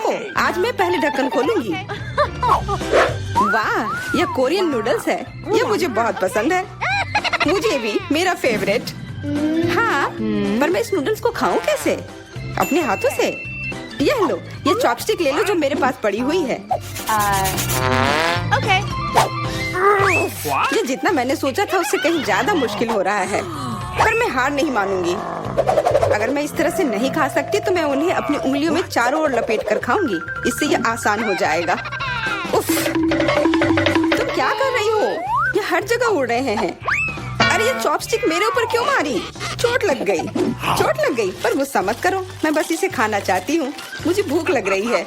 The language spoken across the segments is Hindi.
रुको, आज मैं पहले ढक्कन खोलूंगी। वाह, यह कोरियन नूडल्स है। यह मुझे बहुत पसंद है। मुझे भी, मेरा फेवरेट। हाँ, पर मैं इस नूडल्स को खाऊं कैसे? अपने हाथों से? यह लो, ये चॉपस्टिक ले लो जो मेरे पास पड़ी हुई है। Okay. ये जितना मैंने सोचा था उससे कहीं ज्यादा मुश्किल हो रहा है, पर मैं हार नहीं मानूंगी। अगर मैं इस तरह से नहीं खा सकती तो मैं उन्हें अपनी उंगलियों में चारों ओर लपेट कर खाऊंगी। इससे ये आसान हो जाएगा। उफ, तुम क्या कर रही हो? ये हर जगह उड़ रहे हैं। अरे ये चॉपस्टिक मेरे ऊपर क्यों मारी? चोट लग गई। पर गुस्सा मत करो, मैं बस इसे खाना चाहती हूँ। मुझे भूख लग रही है।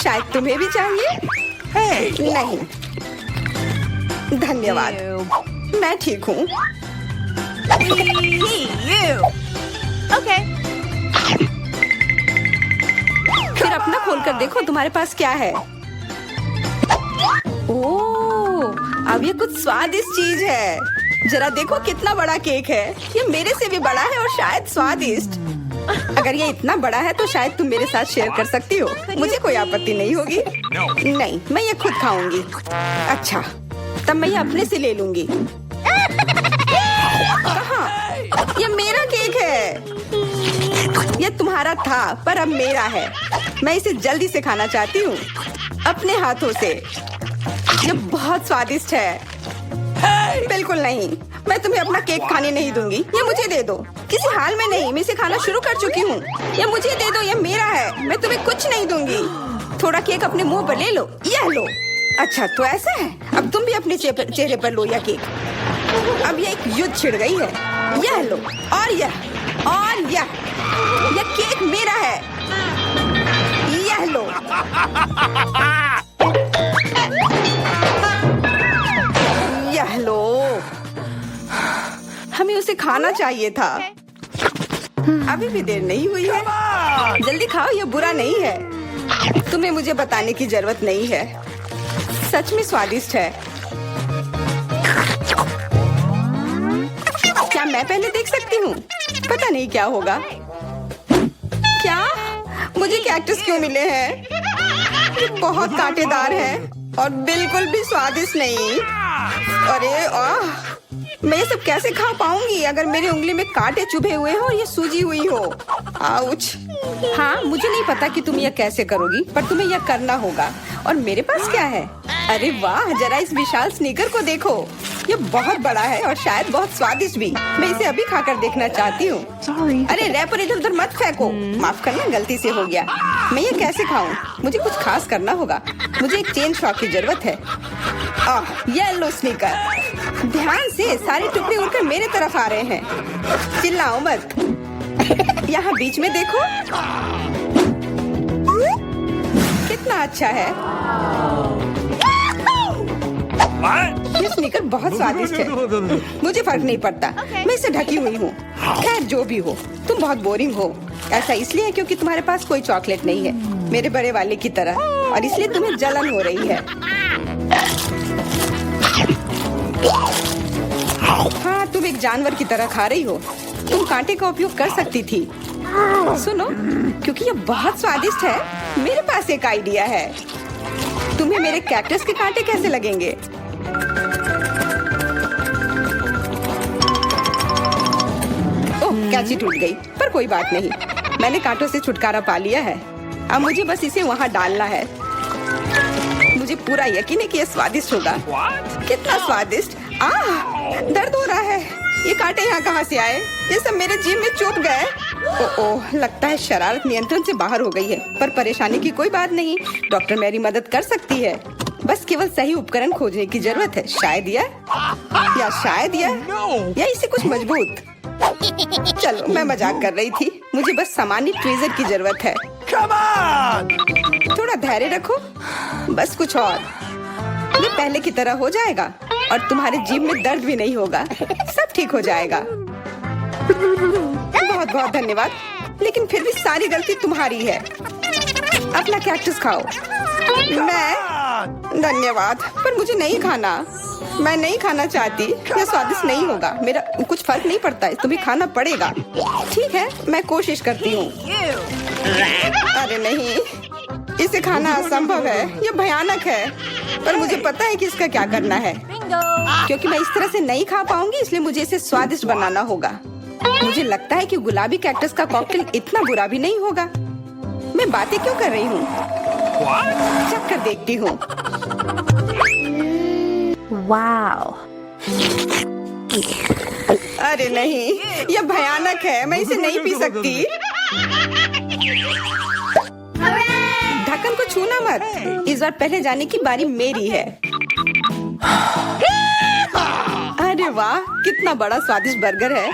शायद तुम्हें भी चाहिए? नहीं, धन्यवाद, मैं ठीक हूँ। Okay. फिर अपना खोल कर देखो तुम्हारे पास क्या है। ओह, अब ये कुछ स्वादिष्ट चीज है। जरा देखो कितना बड़ा केक है। ये मेरे से भी बड़ा है और शायद स्वादिष्ट। अगर ये इतना बड़ा है तो शायद तुम मेरे साथ शेयर कर सकती हो। मुझे कोई आपत्ति नहीं होगी। नहीं, मैं ये खुद खाऊंगी। अच्छा, तब मैं ये अपने से ले लूंगी। कहाँ? ये मेरा केक है। ये तुम्हारा था पर अब मेरा है। मैं इसे जल्दी से खाना चाहती हूँ, अपने हाथों से। ये बहुत स्वादिष्ट है। बिल्कुल नहीं, मैं तुम्हें अपना केक खाने नहीं दूंगी। ये मुझे दे दो। किसी हाल में नहीं, मैं इसे खाना शुरू कर चुकी हूँ। ये मुझे दे दो, ये मेरा है। मैं तुम्हें कुछ नहीं दूंगी। थोड़ा केक अपने मुंह पर ले लो। यह लो। अच्छा, तो ऐसा है। अब तुम भी अपने चेहरे पर लो यह केक। अब ये एक युद्ध छिड़ गई है। यह लो, और यह केक मेरा है। यह लो। यह लो। हमें उसे खाना चाहिए था। अभी भी देर नहीं हुई है। जल्दी खाओ, यह बुरा नहीं है। तुम्हें मुझे बताने की जरूरत नहीं है। सच में स्वादिष्ट है। क्या मैं पहले देख सकती हूँ? पता नहीं क्या होगा। क्या मुझे कैक्टस क्यों मिले हैं? ये बहुत कांटेदार हैं और बिल्कुल भी स्वादिष्ट नहीं। अरे मैं ये सब कैसे खा पाऊंगी अगर मेरी उंगली में कांटे चुभे हुए हो और ये सूजी हुई हो। आउच। हाँ, मुझे नहीं पता कि तुम यह कैसे करोगी, पर तुम्हें यह करना होगा। और मेरे पास क्या है? अरे वाह, जरा इस विशाल स्नीकर को देखो। ये बहुत बड़ा है और शायद बहुत स्वादिष्ट भी। मैं इसे अभी खाकर देखना चाहती हूँ। अरे रैपर इधर उधर मत फेंको। माफ करना, गलती से हो गया। मैं ये कैसे खाऊं? मुझे कुछ खास करना होगा। मुझे एक चेन शॉक की जरूरत है। Yellow sneaker. ध्यान से, सारे टुकड़े उड़कर मेरे तरफ आ रहे हैं। चिल्लाओ मत। यहाँ बीच में देखो, कितना अच्छा है। ये स्नीकर बहुत स्वादिष्ट है। मुझे फर्क नहीं पड़ता। मैं इसे ढकी हुई हूँ। खैर, जो भी हो, तुम बहुत बोरिंग हो। ऐसा इसलिए है क्योंकि तुम्हारे पास कोई चॉकलेट नहीं है, मेरे बड़े वाले की तरह, और इसलिए तुम्हें जलन हो रही है। हाँ, तुम एक जानवर की तरह खा रही हो। तुम कांटे का उपयोग कर सकती थी। सुनो, क्योंकि ये बहुत स्वादिष्ट है, मेरे पास एक आइडिया है। तुम्हें मेरे कैक्टस के कांटे कैसे लगेंगे? ओह, कैंची टूट गई, पर कोई बात नहीं। मैंने कांटों से छुटकारा पा लिया है। अब मुझे बस इसे वहाँ डालना है। मुझे पूरा यकीन है कि यह स्वादिष्ट होगा। कितना स्वादिष्ट। दर्द हो रहा है। ये कांटे यहाँ कहाँ से आए? ये सब मेरे जीभ में चुभ गए। ओह, लगता है शरारत नियंत्रण से बाहर हो गई है, पर परेशानी की कोई बात नहीं। डॉक्टर मेरी मदद कर सकती है। बस केवल सही उपकरण खोजने की जरूरत है। शायद या इसे कुछ मजबूत। चलो, मैं मजाक कर रही थी। मुझे बस सामान्य ट्वीजर की जरूरत है। थोड़ा धैर्य रखो, बस कुछ और। ये पहले की तरह हो जाएगा और तुम्हारे जीभ में दर्द भी नहीं होगा। सब ठीक हो जाएगा। बहुत बहुत धन्यवाद, लेकिन फिर भी सारी गलती तुम्हारी है। अपना कैक्टस खाओ। मैं? धन्यवाद, पर मुझे नहीं खाना। मैं नहीं खाना चाहती। यह स्वादिष्ट नहीं होगा। मेरा कुछ फर्क नहीं पड़ता है, तुम्हें खाना पड़ेगा। ठीक है, मैं कोशिश करती हूँ। अरे नहीं, इसे खाना असंभव है, ये भयानक है। पर मुझे पता है कि इसका क्या करना है। Bingo. क्योंकि मैं इस तरह से नहीं खा पाऊंगी, इसलिए मुझे इसे स्वादिष्ट बनाना होगा। मुझे लगता है कि गुलाबी कैक्टस का कॉकटेल इतना बुरा भी नहीं होगा। मैं बातें क्यों कर रही हूँ? चख कर देखती हूँ। Wow. अरे नहीं, यह भयानक है, मैं इसे नहीं पी सकती। ढक्कन को छूना मत, इस बार पहले जाने की बारी मेरी है। अरे वाह, कितना बड़ा स्वादिष्ट बर्गर है।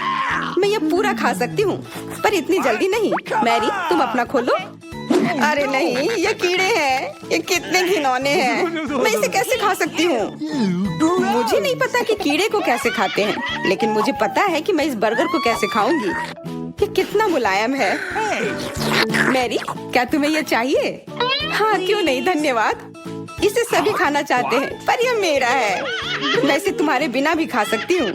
मैं ये पूरा खा सकती हूँ, पर इतनी जल्दी नहीं। मैरी, तुम अपना खोलो। अरे नहीं, ये कीड़े हैं, ये कितने घिनौने हैं। मैं इसे कैसे खा सकती हूँ? मुझे नहीं पता कि कीड़े को कैसे खाते हैं, लेकिन मुझे पता है कि मैं इस बर्गर को कैसे खाऊंगी। ये कितना मुलायम है। मैरी, क्या तुम्हें ये चाहिए? हाँ, क्यों नहीं, धन्यवाद। इसे सभी खाना चाहते हैं, पर यह मेरा है। मैं इसे तुम्हारे बिना भी खा सकती हूँ।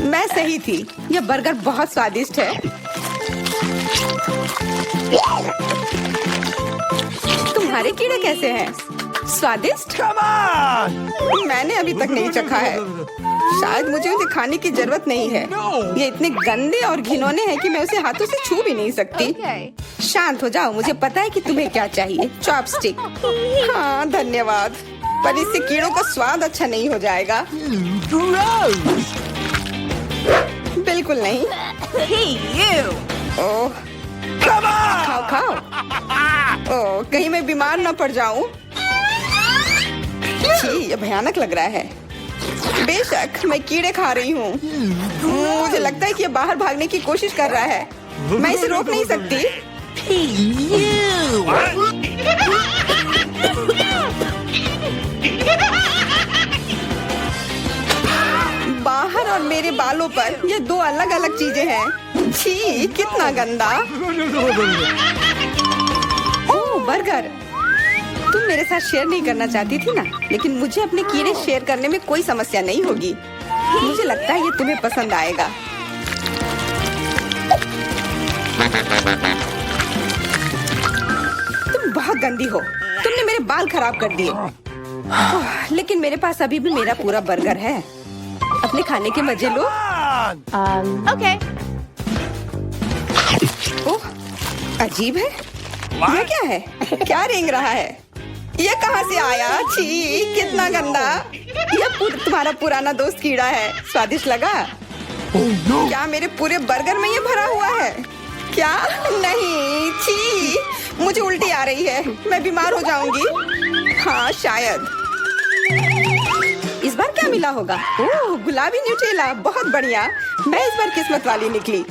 मैं सही थी, यह बर्गर बहुत स्वादिष्ट है। तुम्हारे कीड़े कैसे हैं? स्वादिष्ट? मैंने अभी तक नहीं चखा है। शायद मुझे उसे खाने की जरूरत नहीं है। ये इतने गंदे और घिनौने हैं कि मैं उसे हाथों से छू भी नहीं सकती। Okay. शांत हो जाओ, मुझे पता है कि तुम्हें क्या चाहिए। चॉपस्टिक। हाँ, धन्यवाद। पर इससे कीड़ों का स्वाद अच्छा नहीं हो जाएगा। बिल्कुल नहीं। Hey, you. ओह, खाओ खाओ। ओह, कहीं मैं बीमार न पड़ जाऊं। छी, ये भयानक लग रहा है। बेशक मैं कीड़े खा रही हूँ। मुझे लगता है कि ये बाहर भागने की कोशिश कर रहा है। मैं इसे रोक नहीं सकती। Hey, you. बाहर और मेरे बालों पर ये दो अलग अलग चीजें हैं। छी, कितना गंदा। ओह, बर्गर। तुम मेरे साथ शेयर नहीं करना चाहती थी ना, लेकिन मुझे अपने कीड़े शेयर करने में कोई समस्या नहीं होगी। मुझे लगता है ये तुम्हें पसंद आएगा। तुम बहुत गंदी हो, तुमने मेरे बाल खराब कर दिए। ओह, लेकिन मेरे पास अभी भी मेरा पूरा बर्गर है। अपने खाने के मजे लो। Okay. ओह, अजीब है। ये क्या है? क्या रेंग रहा है? ये कहाँ से आया? छी, कितना गंदा। यह तुम्हारा पुराना दोस्त कीड़ा है। स्वादिष्ट लगा? क्या मेरे पूरे बर्गर में ये भरा हुआ है? क्या? नहीं, छी, मुझे उल्टी आ रही है। मैं बीमार हो जाऊंगी। हाँ, शायद। इस बार क्या मिला होगा? ओह, गुलाबी न्यूटेला, बहुत बढ़िया। मैं इस बार किस्मत वाली निकली।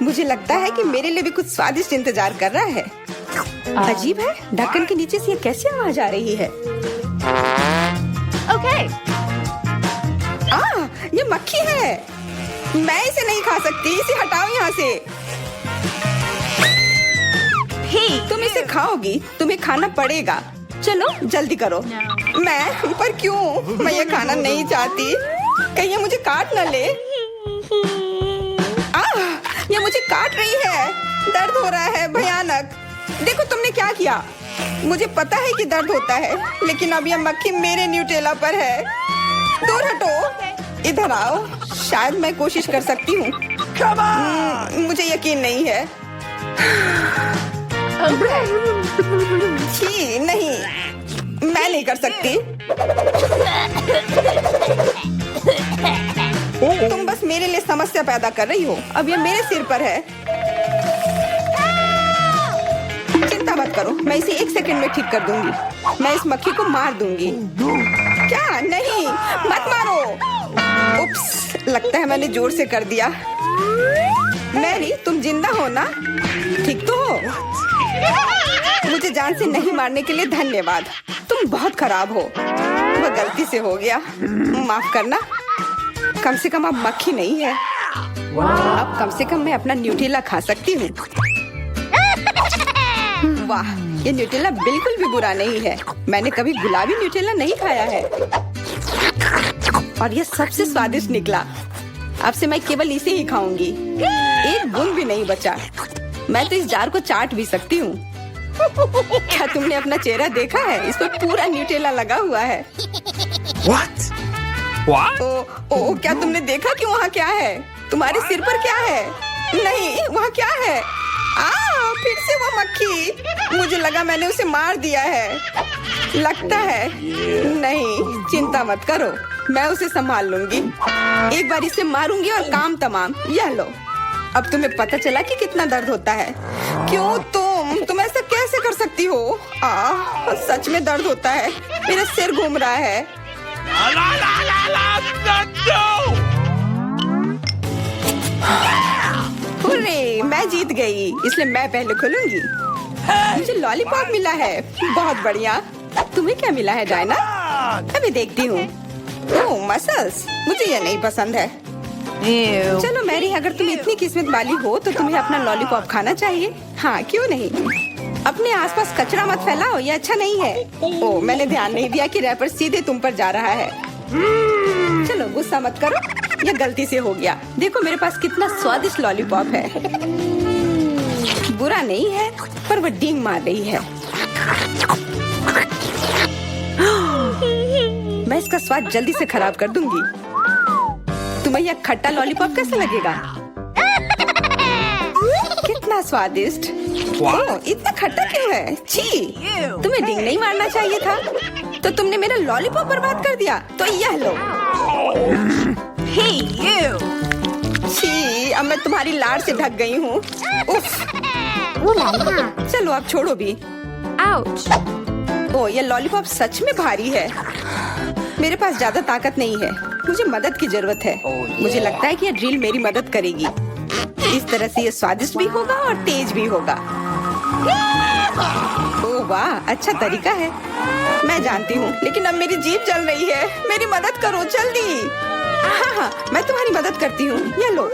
मुझे लगता है कि मेरे लिए भी कुछ स्वादिष्ट इंतजार कर रहा है। अजीब है, ढक्कन के नीचे से ये कैसी आवाज आ रही है? Okay. ये मक्खी है। मैं इसे नहीं खा सकती, इसे हटाओ यहाँ से। Hey. तुम इसे खाओगी, तुम्हें खाना पड़ेगा। चलो जल्दी करो। No. मैं पर क्यों? मैं ये खाना नहीं चाहती। कहीं ये मुझे काट न ले। ये मुझे काट रही है। दर्द हो रहा है, भयानक। देखो तुमने क्या किया। मुझे पता है कि दर्द होता है, लेकिन अब यह मक्खी मेरे न्यूटेला पर है। दूर हटो। इधर आओ। शायद मैं कोशिश कर सकती हूँ। मुझे यकीन नहीं है। छी, नहीं, मैं नहीं कर सकती। तुम बस मेरे लिए समस्या पैदा कर रही हो। अब ये मेरे सिर पर है। चिंता मत करो, मैं इसे 1 सेकंड में ठीक कर दूंगी। मैं इस मक्खी को मार दूंगी। क्या? नहीं, मत मारो। उप्स, लगता है मैंने जोर से कर दिया। मैरी, तुम जिंदा हो ना? ठीक तो हो? मुझे जान से नहीं मारने के लिए धन्यवाद। तुम बहुत खराब हो। वह गलती से हो गया, माफ करना। कम से कम अब मक्खी नहीं है। अब कम से कम मैं अपना न्यूटेला खा सकती हूँ। वाह, ये न्यूटेला बिल्कुल भी बुरा नहीं है। मैंने कभी गुलाबी न्यूटेला नहीं खाया है और ये सबसे स्वादिष्ट निकला। अब से मैं केवल इसे ही खाऊंगी। एक बूंद भी नहीं बचा। मैं तो इस जार को चाट भी सकती हूँ। क्या तुमने अपना चेहरा देखा है? इस पर पूरा न्यूटेला लगा हुआ है। What? What? ओ, क्या तुमने देखा कि वहाँ क्या है? तुम्हारे सिर पर क्या है? नहीं, वहाँ क्या है? फिर से वो मक्खी। मुझे लगा मैंने उसे मार दिया है। लगता है नहीं, चिंता मत करो, मैं उसे संभाल लूंगी। एक बार इसे मारूंगी और काम तमाम। यह लो, अब तुम्हें पता चला कि कितना दर्द होता है। क्यों तुम ऐसा कैसे कर सकती हो? सच में दर्द होता है, मेरा सिर घूम रहा है। हुर्रे, मैं जीत गई, इसलिए मैं पहले खोलूंगी। मुझे लॉलीपॉप मिला है, बहुत बढ़िया। तुम्हें क्या मिला है डायना? अभी देखती हूँ। ओह, मसल्स, मुझे ये नहीं पसंद है। Ew. चलो मैरी, अगर तुम इतनी किस्मत वाली हो तो तुम्हें अपना लॉलीपॉप खाना चाहिए। हाँ, क्यों नहीं। अपने आसपास कचरा मत फैलाओ, ये अच्छा नहीं है। ओह, मैंने ध्यान नहीं दिया कि रैपर सीधे तुम पर जा रहा है। चलो गुस्सा मत करो, ये गलती से हो गया। देखो मेरे पास कितना स्वादिष्ट लॉलीपॉप है। बुरा नहीं है, पर वो डींग मार रही है। मैं इसका स्वाद जल्दी से खराब कर दूंगी। तुम्हें यह खट्टा लॉलीपॉप कैसा लगेगा? कितना स्वादिष्ट। ओह, इतना खट्टा क्यों है? छी, तुम्हें डींग नहीं मारना चाहिए था। तो तुमने मेरा लॉलीपॉप बर्बाद कर दिया। तो यह लो। Hey, you. छी, अब मैं तुम्हारी लाड़ से ढक गई हूँ। उफ। चलो अब छोड़ो भी। Ouch. ओह, ये लॉलीपॉप सच में भारी है। मेरे पास ज्यादा ताकत नहीं है, मुझे मदद की जरूरत है। मुझे लगता है कि ये ड्रिल मेरी मदद करेगी। इस तरह से ये स्वादिष्ट भी होगा और तेज भी होगा। ओह वाह, अच्छा तरीका है। मैं जानती हूँ, लेकिन अब मेरी जीभ जल रही है। मेरी मदद करो जल्दी। हाँ, मैं तुम्हारी मदद करती हूँ। ये लो।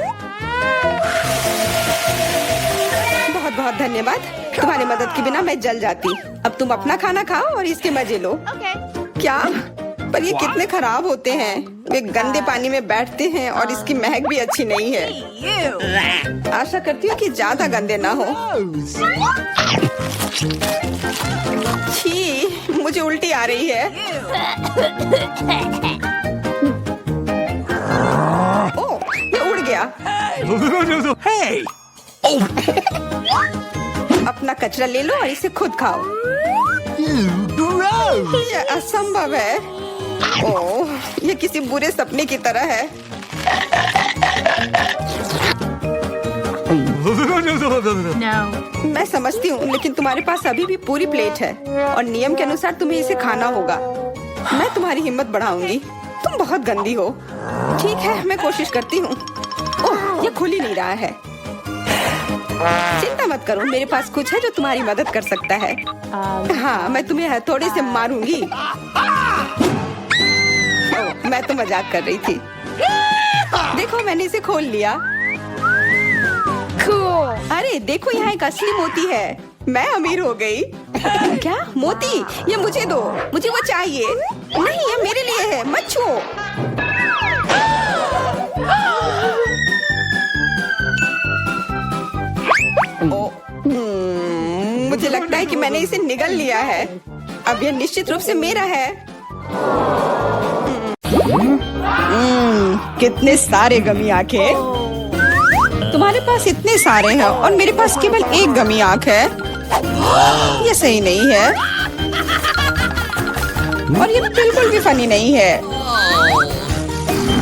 बहुत बहुत धन्यवाद। तुम्हारी मदद के बिना मैं जल जाती। अब तुम अपना खाना खाओ और इसके मजे लो। Okay. क्या? पर ये कितने खराब होते हैं। वे गंदे पानी में बैठते हैं और इसकी महक भी अच्छी नहीं है। Hey, you. आशा करती हूँ कि ज्यादा गंदे ना हो। छी, मुझे उल्टी आ रही है। ओह, ये उड़ गया। Hey! अपना कचरा ले लो और इसे खुद खाओ। Gross! ये असंभव है। ओह, ये किसी बुरे सपने की तरह है। No. मैं समझती हूँ, लेकिन तुम्हारे पास अभी भी पूरी प्लेट है और नियम के अनुसार तुम्हें इसे खाना होगा। मैं तुम्हारी हिम्मत बढ़ाऊंगी। तुम बहुत गंदी हो। ठीक है, मैं कोशिश करती हूँ। ओह, ये खुल ही नहीं रहा है। चिंता मत करो, मेरे पास कुछ है जो तुम्हारी मदद कर सकता है। हाँ, मैं तुम्हें हथौड़े से मारूंगी। ओह, मैं तो मजाक कर रही थी। देखो, मैंने इसे खोल लिया। Cool. अरे देखो, यहाँ एक असली मोती है। मैं अमीर हो गई। क्या मोती? ये मुझे दो, मुझे वो चाहिए। नहीं, ये मेरे लिए है, मत छुओ। मुझे लगता है कि मैंने इसे निगल लिया है। अब यह निश्चित रूप से मेरा है। कितने सारे गमी आंखें। तुम्हारे पास इतने सारे हैं और मेरे पास केवल एक गमी आंख है। ये सही नहीं है और ये बिल्कुल भी फनी नहीं है।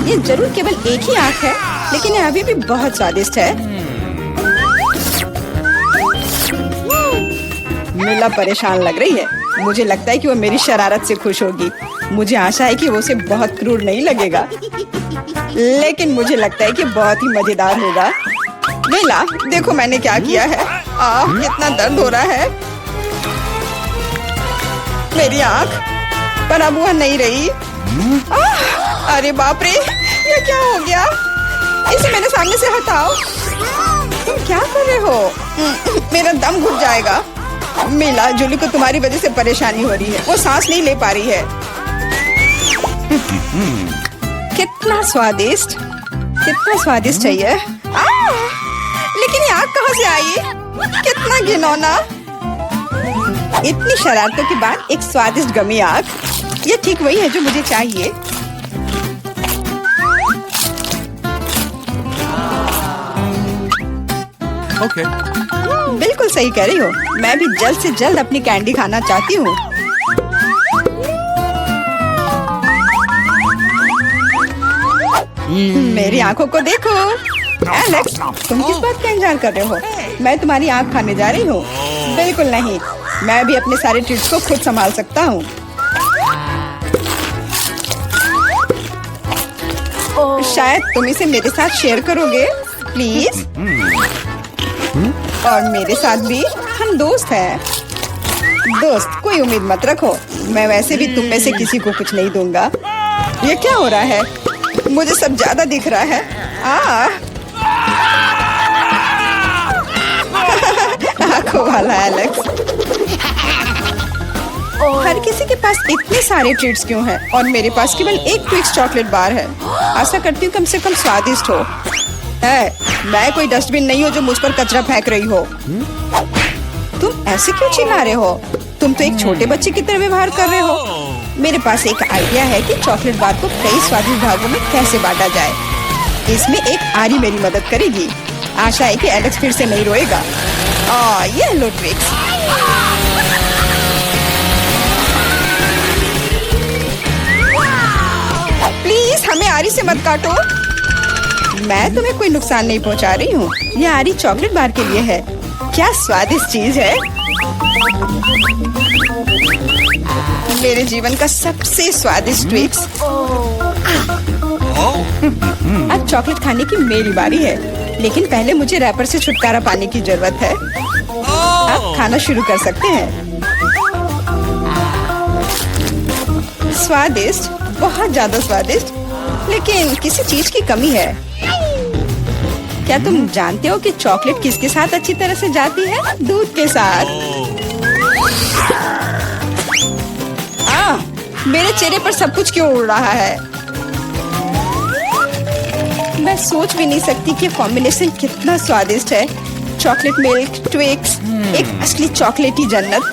ये जरूर केवल एक ही आंख है, लेकिन ये अभी भी बहुत स्वादिष्ट है। मिला परेशान लग रही है। मुझे लगता है कि वो मेरी शरारत से खुश होगी। मुझे आशा है कि वो उसे बहुत क्रूर नहीं लगेगा, लेकिन मुझे लगता है कि बहुत ही मजेदार होगा। मिला, देखो मैंने क्या किया है। कितना दर्द हो रहा है। मेरी आँख, पर अब वह नहीं रही। अरे बाप रे, ये क्या हो गया? इसे मेरे सामने से हटाओ। तुम क्या कर रहे हो? मेरा दम घुट जाएगा। मिला, जूली को तुम्हारी वजह से परेशानी हो रही है। वो सांस नहीं ले पा रही है। कितना स्वादिष्ट, कितना स्वादिष्ट है ये। लेकिन ये आग कहाँ से आई? कितना घिनौना। इतनी शरारतों के बाद एक स्वादिष्ट गमी आग, ये ठीक वही है जो मुझे चाहिए। Okay. बिल्कुल सही कह रही हो। मैं भी जल्द से जल्द अपनी कैंडी खाना चाहती हूँ। मेरी आंखों को देखो। एलेक्स, तुम किस बात का इंतजार कर रहे हो? मैं तुम्हारी आंख खाने जा रही हूँ। बिल्कुल नहीं, मैं भी अपने सारे ट्रीट्स को खुद संभाल सकता हूँ। शायद तुम इसे मेरे साथ शेयर करोगे, प्लीज। और मेरे साथ भी, हम दोस्त हैं। दोस्त, कोई उम्मीद मत रखो। मैं वैसे भी तुम में से किसी को कुछ नहीं दूंगा। ये क्या हो रहा है? मुझे सब ज्यादा दिख रहा है। आंखों वाला एलेक्स। हर किसी के पास इतने सारे ट्रीट्स क्यों हैं और मेरे पास केवल एक ट्विक्स चॉकलेट बार है। आशा करती हूँ कम से कम स्वादिष्ट हो। मैं कोई डस्टबिन नहीं हूँ जो मुझ पर कचरा फेंक रही हो। तुम ऐसे क्यों चिल्ला रहे हो? तुम तो एक छोटे बच्चे की तरह व्यवहार कर रहे हो। मेरे पास एक आइडिया है कि चॉकलेट बार को कई स्वादिष्ट भागों में कैसे बांटा जाए। इसमें एक आरी मेरी मदद करेगी। आशा है कि एलेक्स फिर से नहीं रोएगा। ये लो ट्विक्स। प्लीज हमें आरी से मत काटो। मैं तुम्हें कोई नुकसान नहीं पहुंचा रही हूँ। ये आरी चॉकलेट बार के लिए है। क्या स्वादिष्ट चीज है। मेरे जीवन का सबसे स्वादिष्ट ट्विक्स। अब चॉकलेट खाने की मेरी बारी है, लेकिन पहले मुझे रैपर से छुटकारा पाने की जरूरत है। आप खाना शुरू कर सकते हैं। स्वादिष्ट, बहुत ज्यादा स्वादिष्ट, लेकिन किसी चीज की कमी है। क्या तुम जानते हो कि चॉकलेट किसके साथ अच्छी तरह से जाती है? दूध के साथ। मेरे चेहरे पर सब कुछ क्यों उड़ रहा है? मैं सोच भी नहीं सकती कि कॉम्बिनेशन कितना स्वादिष्ट है। चॉकलेट मिल्क, ट्विक्स, एक असली चॉकलेटी जन्नत।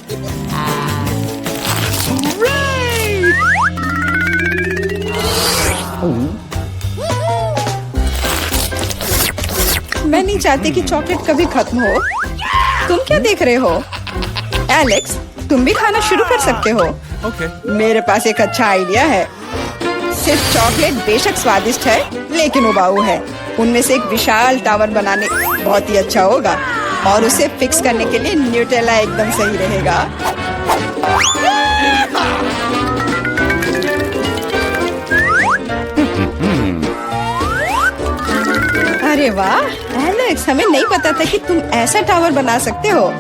मैं नहीं चाहती कि चॉकलेट कभी खत्म हो। तुम क्या देख रहे हो? एलेक्स, तुम भी खाना शुरू कर सकते हो। Okay. मेरे पास एक अच्छा आइडिया है। सिर्फ चॉकलेट बेशक स्वादिष्ट है, लेकिन उबाऊ है। उनमें से एक विशाल टावर बनाने बहुत ही अच्छा होगा, और उसे फिक्स करने के लिए न्यूटेला एकदम सही रहेगा। अरे वाह एलेक्स, हमें नहीं पता था कि तुम ऐसा टावर बना सकते हो।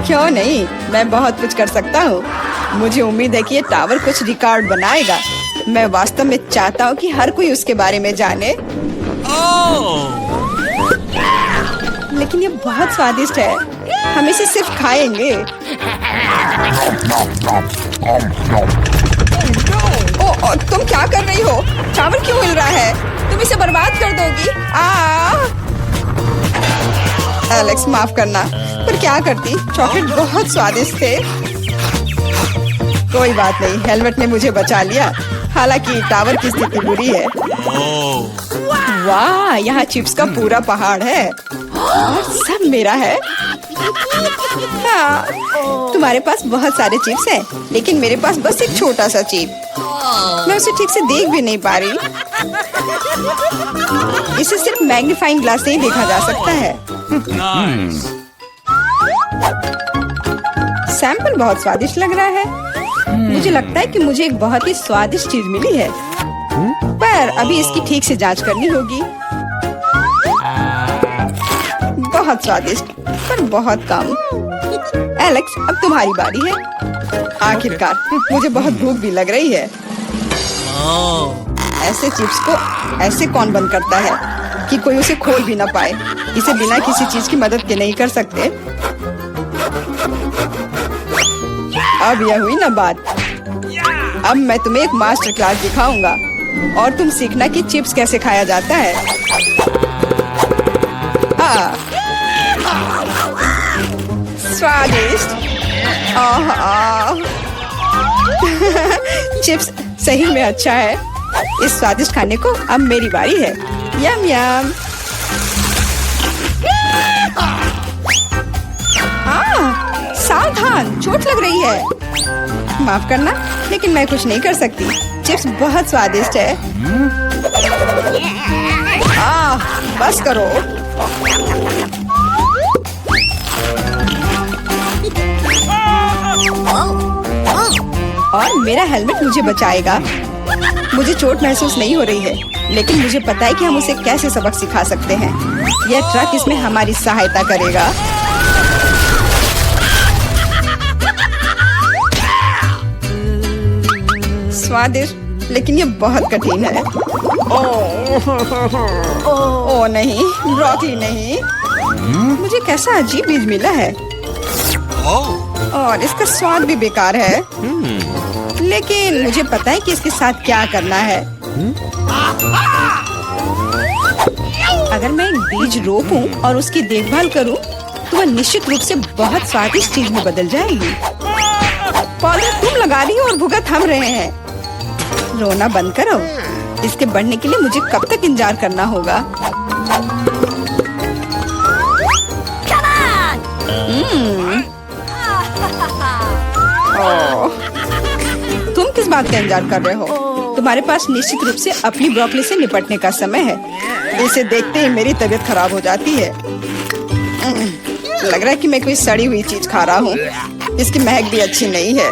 क्यों नहीं, मैं बहुत कुछ कर सकता हूँ। मुझे उम्मीद है कि ये टावर कुछ रिकॉर्ड बनाएगा। मैं वास्तव में चाहता हूँ कि हर कोई उसके बारे में जाने। लेकिन ये बहुत स्वादिष्ट है। हम इसे सिर्फ खाएंगे। तुम क्या कर रही हो? टावर क्यों हिल रहा है? तुम इसे बर्बाद कर दोगी। एलेक्स, माफ करना, पर क्या करती? चॉकलेट बहुत स्वादिष्ट थे। कोई बात नहीं, हेलमेट ने मुझे बचा लिया। हालांकि टावर की स्थिति बुरी है। वाह, यहाँ चिप्स का पूरा पहाड़ है और सब मेरा है। हाँ, तुम्हारे पास बहुत सारे चिप्स हैं, लेकिन मेरे पास बस एक छोटा सा चिप। मैं उसे ठीक से देख भी नहीं पा रही। इसे सिर्फ मैग्नीफाइंग ग्लास से ही देखा जा सकता है। सैंपल बहुत स्वादिष्ट लग रहा है। मुझे लगता है कि मुझे एक बहुत ही स्वादिष्ट चीज मिली है, पर अभी इसकी ठीक से जांच करनी होगी। बहुत स्वादिष्ट, पर बहुत कम। एलेक्स, अब तुम्हारी बारी है। आखिरकार मुझे बहुत भूख भी लग रही है। ऐसे चिप्स को ऐसे कौन बंद करता है कि कोई उसे खोल भी ना पाए? इसे बिना किसी चीज की मदद के नहीं कर सकते। अब यह हुई ना बात। अब मैं तुम्हें एक मास्टर क्लास दिखाऊंगा और तुम सीखना कि चिप्स कैसे खाया जाता है। स्वादिष्ट। चिप्स सही में अच्छा है। इस स्वादिष्ट खाने को अब मेरी बारी है। यम यम। सावधान, चोट लग रही है। माफ करना, लेकिन मैं कुछ नहीं कर सकती। चिप्स बहुत स्वादिष्ट है। बस करो। और मेरा हेलमेट मुझे बचाएगा। मुझे चोट महसूस नहीं हो रही है, लेकिन मुझे पता है कि हम उसे कैसे सबक सिखा सकते हैं। यह ट्रक इसमें हमारी सहायता करेगा। स्वादिष्ट, लेकिन ये बहुत कठिन है। ओह नहीं, ब्रोकली नहीं। मुझे कैसा अजीब बीज मिला है और इसका स्वाद भी बेकार है। लेकिन मुझे पता है कि इसके साथ क्या करना है। अगर मैं एक बीज रोपूं और उसकी देखभाल करूं, तो वह निश्चित रूप से बहुत स्वादिष्ट चीज में बदल जाएगी। पौधे तुम लगा रही हो और भुगत हम रहे हैं। रोना बंद करो। इसके बढ़ने के लिए मुझे कब तक इंतजार करना होगा? तुम किस बात का इंतजार कर रहे हो? तुम्हारे पास निश्चित रूप से अपनी ब्रोकली से निपटने का समय है। इसे देखते ही मेरी तबीयत खराब हो जाती है। लग रहा है कि मैं कोई सड़ी हुई चीज खा रहा हूँ। इसकी महक भी अच्छी नहीं है।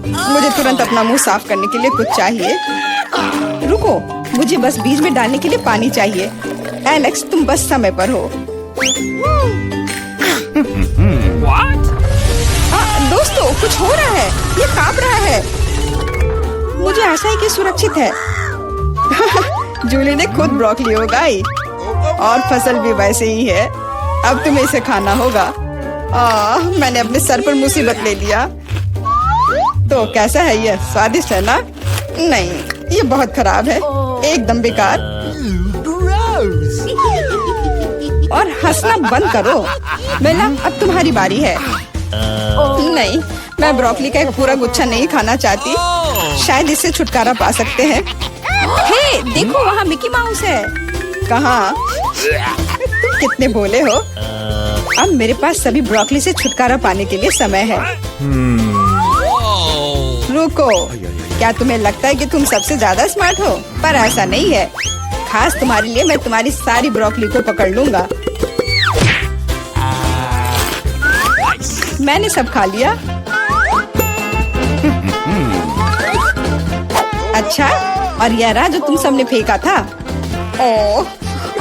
मुझे तुरंत अपना मुंह साफ करने के लिए कुछ चाहिए। रुको, मुझे बस बीज में डालने के लिए पानी चाहिए। एलेक्स, तुम बस समय पर हो। दोस्तों, कुछ हो रहा है। ये कांप रहा है। मुझे आशा है कि सुरक्षित है। जूली ने खुद ब्रोकली उगाई और फसल भी वैसे ही है। अब तुम्हें इसे खाना होगा। मैंने अपने सर पर मुसीबत ले लिया। तो कैसा है ये? स्वादिष्ट है ना? नहीं, ये बहुत खराब है, एकदम बेकार। और हंसना बंद करो। बेला, अब तुम्हारी बारी है। नहीं, मैं ब्रोकली का एक पूरा गुच्छा नहीं खाना चाहती। शायद इससे छुटकारा पा सकते हैं। हे, देखो वहाँ मिकी माउस है। कहाँ? तुम कितने भोले हो। अब मेरे पास सभी ब्रोकली से छुटकारा पाने के लिए समय है। रुको, क्या तुम्हें लगता है कि तुम सबसे ज्यादा स्मार्ट हो? पर ऐसा नहीं है। खास तुम्हारे लिए मैं तुम्हारी सारी ब्रोकली को पकड़ लूंगा। मैंने सब खा लिया। अच्छा, और यह रहा जो तुम सबने फेंका था। ओह,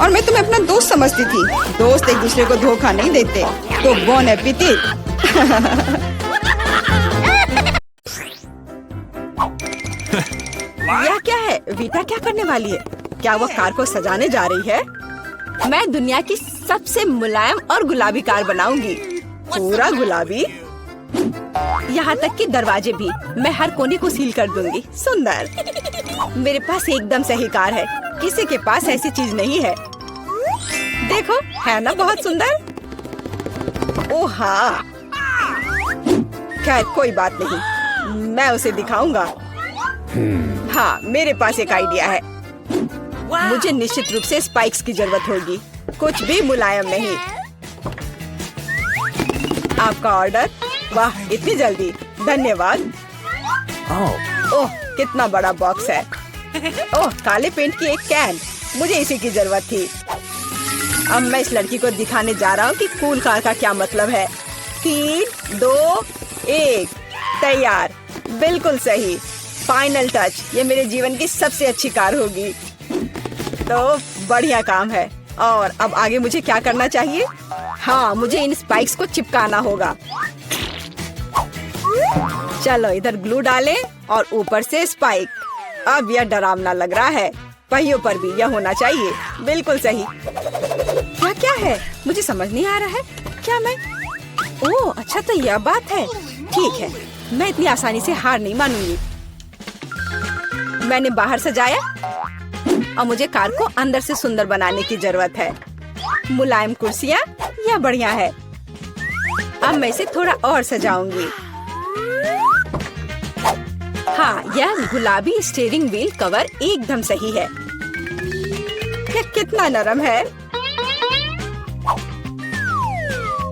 और मैं तुम्हें अपना दोस्त समझती थी। दोस्त एक दूसरे को धोखा नहीं देते। तो बोन एपेटिट। यह क्या है? वीटा क्या करने वाली है? क्या वो कार को सजाने जा रही है? मैं दुनिया की सबसे मुलायम और गुलाबी कार बनाऊंगी। पूरा गुलाबी, यहाँ तक कि दरवाजे भी। मैं हर कोने को सील कर दूंगी। सुंदर। मेरे पास एकदम सही कार है। किसी के पास ऐसी चीज नहीं है। देखो, है ना बहुत सुंदर? ओह हाँ। खैर, कोई बात नहीं, मैं उसे दिखाऊंगा। हाँ, मेरे पास एक आइडिया है। मुझे निश्चित रूप से स्पाइक्स की जरूरत होगी। कुछ भी मुलायम नहीं। आपका ऑर्डर। वाह, इतनी जल्दी, धन्यवाद। ओह, कितना बड़ा बॉक्स है। ओह, काले पेंट की एक कैन। मुझे इसी की जरूरत थी। अब मैं इस लड़की को दिखाने जा रहा हूँ कि कूल कार का क्या मतलब है। 3, 2, 1, तैयार। बिल्कुल सही। Final touch. ये मेरे जीवन की सबसे अच्छी कार होगी। तो बढ़िया काम है। और अब आगे मुझे क्या करना चाहिए? हाँ, मुझे इन स्पाइक्स को चिपकाना होगा। चलो, इधर ग्लू डालें और ऊपर से स्पाइक। अब यह डरावना लग रहा है। पहियों पर भी यह होना चाहिए। बिल्कुल सही। क्या है? मुझे समझ नहीं आ रहा है। क्या मैं? ओह, अच्छा, तो यह बात है। ठीक है, मैं इतनी आसानी से हार नहीं मानूंगी। मैंने बाहर सजाया और मुझे कार को अंदर से सुंदर बनाने की जरूरत है। मुलायम कुर्सियाँ, यह बढ़िया है। अब मैं इसे थोड़ा और सजाऊंगी। हाँ, यह गुलाबी स्टीयरिंग व्हील कवर एकदम सही है। यह कितना नरम है।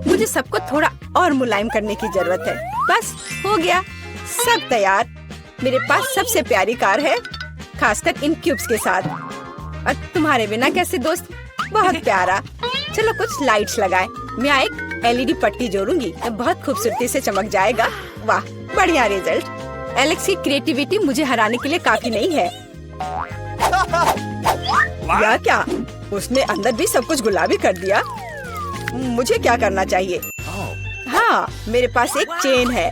मुझे सबको थोड़ा और मुलायम करने की जरूरत है। बस हो गया, सब तैयार। मेरे पास सबसे प्यारी कार है, खासकर इन क्यूब्स के साथ। और तुम्हारे बिना कैसे दोस्त, बहुत प्यारा। चलो कुछ लाइट्स लगाएं। मैं एक LED पट्टी जोड़ूंगी, बहुत खूबसूरती से चमक जाएगा। वाह, बढ़िया रिजल्ट। एलेक्स की क्रिएटिविटी मुझे हराने के लिए काफी नहीं है। या क्या? उसने अंदर भी सब कुछ गुलाबी कर दिया। मुझे क्या करना चाहिए? हाँ, मेरे पास एक चेन है।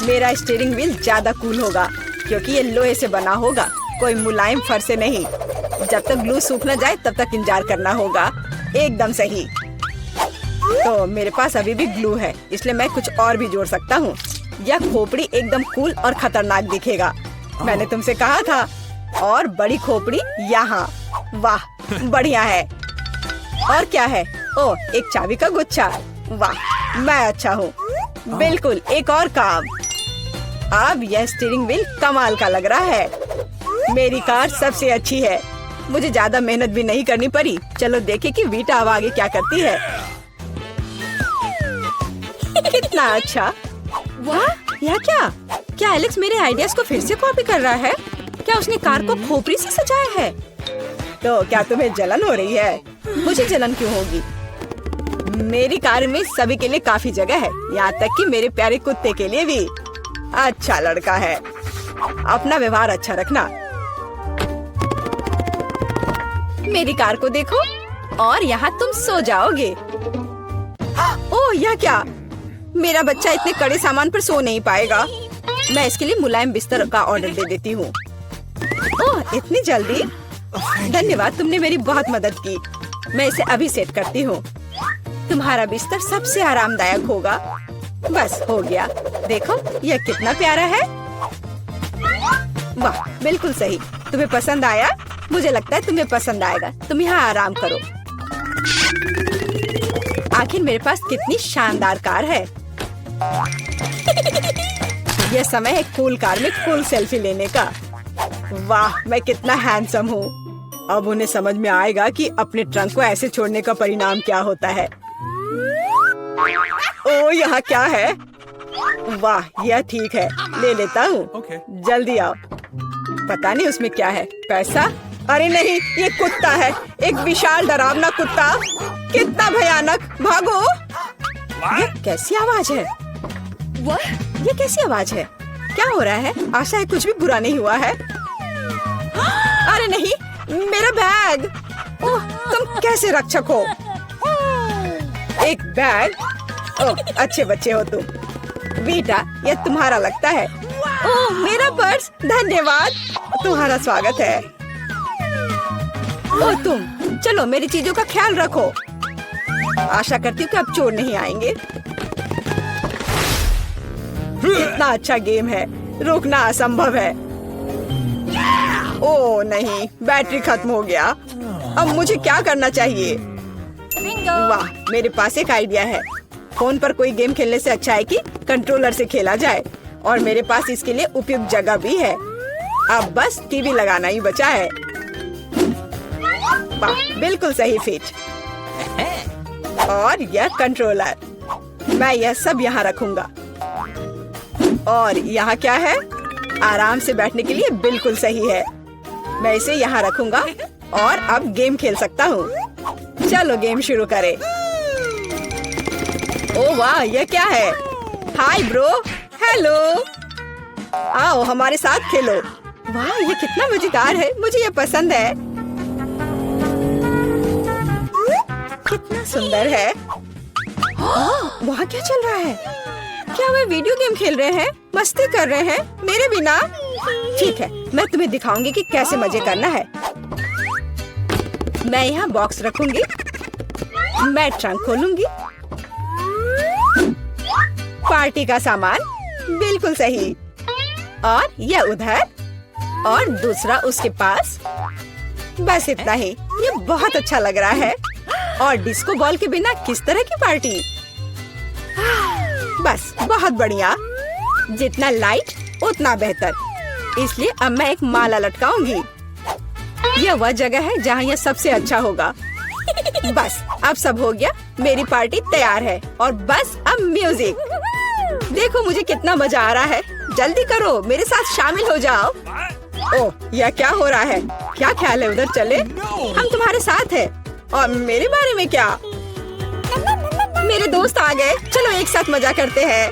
मेरा स्टीयरिंग व्हील ज्यादा कूल होगा क्योंकि ये लोहे से बना होगा, कोई मुलायम फर से नहीं। जब तक ग्लू सूख न जाए तब तक इंतजार करना होगा। एकदम सही। तो मेरे पास अभी भी ग्लू है, इसलिए मैं कुछ और भी जोड़ सकता हूँ। यह खोपड़ी एकदम कूल और खतरनाक दिखेगा। मैंने तुमसे कहा था। और बड़ी खोपड़ी यहाँ। वाह, बढ़िया है। और क्या है? ओह, एक चाबी का गुच्छा। वाह, मैं अच्छा हूँ। बिल्कुल, एक और काम। अब यह स्टीयरिंग व्हील कमाल का लग रहा है। मेरी कार सबसे अच्छी है। मुझे ज्यादा मेहनत भी नहीं करनी पड़ी। चलो देखें कि वीटा अब आगे क्या करती है। कितना अच्छा। वाह, यह क्या? क्या एलेक्स मेरे आइडियाज को फिर से कॉपी कर रहा है? क्या उसने कार को खोपड़ी से सजाया है? तो क्या तुम्हें जलन हो रही है? मुझे जलन क्यों होगी? मेरी कार में सभी के लिए काफी जगह है, यहाँ तक कि मेरे प्यारे कुत्ते के लिए भी। अच्छा लड़का है। अपना व्यवहार अच्छा रखना। मेरी कार को देखो, और यहाँ तुम सो जाओगे। ओह, यह क्या? मेरा बच्चा इतने कड़े सामान पर सो नहीं पाएगा। मैं इसके लिए मुलायम बिस्तर का ऑर्डर दे देती हूँ। ओह, इतनी जल्दी? धन्यवाद, तुमने मेरी बहुत मदद की। मैं इसे अभी सेट करती हूँ। तुम्हारा बिस्तर सबसे आरामदायक होगा। बस हो गया। देखो, यह कितना प्यारा है। वाह, बिल्कुल सही। तुम्हें पसंद आया? मुझे लगता है तुम्हें पसंद आएगा। तुम यहाँ आराम करो। आखिर मेरे पास कितनी शानदार कार है। यह समय है कूल कार में कूल सेल्फी लेने का। वाह, मैं कितना हैंडसम हूँ। अब उन्हें समझ में आएगा कि अपने ट्रंक को ऐसे छोड़ने का परिणाम क्या होता है। ओह, यहाँ क्या है? वाह, यह ठीक है, ले लेता हूँ। जल्दी आओ। पता नहीं उसमें क्या है। पैसा? अरे नहीं, ये कुत्ता है। एक विशाल डरावना कुत्ता। कितना भयानक। भागो। ये कैसी आवाज है? ये कैसी आवाज है? क्या हो रहा है? आशा है कुछ भी बुरा नहीं हुआ है। अरे नहीं, मेरा बैग। ओह, तुम कैसे रक्षक हो? एक बैग? ओह, अच्छे बच्चे हो तुम। वीटा, यह तुम्हारा लगता है। ओह, मेरा पर्स। धन्यवाद, तुम्हारा स्वागत है। ओह, तुम चलो, मेरी चीजों का ख्याल रखो। आशा करती हूँ कि अब चोर नहीं आएंगे। कितना अच्छा गेम है, रोकना असंभव है। ओह नहीं, बैटरी खत्म हो गया। अब मुझे क्या करना चाहिए? वाह, मेरे पास एक आइडिया है। फोन पर कोई गेम खेलने से अच्छा है कि कंट्रोलर से खेला जाए। और मेरे पास इसके लिए उपयुक्त जगह भी है। अब बस टीवी लगाना ही बचा है। वाह, बिल्कुल सही फिट। और यह कंट्रोलर, मैं यह सब यहाँ रखूंगा। और यहाँ क्या है? आराम से बैठने के लिए बिल्कुल सही है। मैं इसे यहाँ रखूंगा और अब गेम खेल सकता हूँ। चलो गेम शुरू करें। ओह वाह, यह क्या है? Hi bro, hello. आओ हमारे साथ खेलो। वाह, ये कितना मजेदार है। मुझे ये पसंद है। कितना सुंदर है। वहाँ क्या चल रहा है? क्या वे वीडियो गेम खेल रहे हैं? मस्ती कर रहे हैं मेरे बिना? ठीक है, मैं तुम्हें दिखाऊंगी कि कैसे मजे करना है। मैं यहाँ बॉक्स रखूंगी। मैं ट्रंक खोलूंगी। पार्टी का सामान, बिल्कुल सही। और यह उधर और दूसरा उसके पास। बस इतना ही। ये बहुत अच्छा लग रहा है। और डिस्को बॉल के बिना किस तरह की पार्टी? बस बहुत बढ़िया। जितना लाइट उतना बेहतर। इसलिए अब मैं एक माला लटकाऊंगी। यह वह जगह है जहाँ यह सबसे अच्छा होगा। बस अब सब हो गया, मेरी पार्टी तैयार है और बस अब म्यूजिक। देखो मुझे कितना मजा आ रहा है। जल्दी करो, मेरे साथ शामिल हो जाओ। ओह, यह क्या हो रहा है? क्या ख्याल है उधर चले? हम तुम्हारे साथ हैं। और मेरे बारे में क्या? मेरे दोस्त आ गए, चलो एक साथ मजा करते हैं।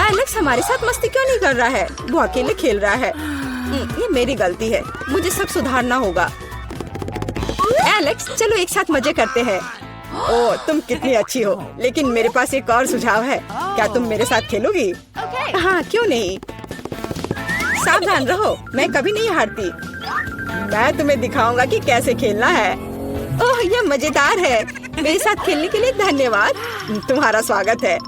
एलेक्स हमारे साथ मस्ती क्यों नहीं कर रहा है? वो अकेले खेल रहा है। ये मेरी गलती है, मुझे सब सुधारना होगा। एलेक्स चलो एक साथ मजे करते हैं। ओह, तुम कितनी अच्छी हो, लेकिन मेरे पास एक और सुझाव है। क्या तुम मेरे साथ खेलोगी? हाँ, क्यों नहीं। सावधान रहो, मैं कभी नहीं हारती। मैं तुम्हें दिखाऊंगा कि कैसे खेलना है। ओह, यह मजेदार है। मेरे साथ खेलने के लिए धन्यवाद। तुम्हारा स्वागत है।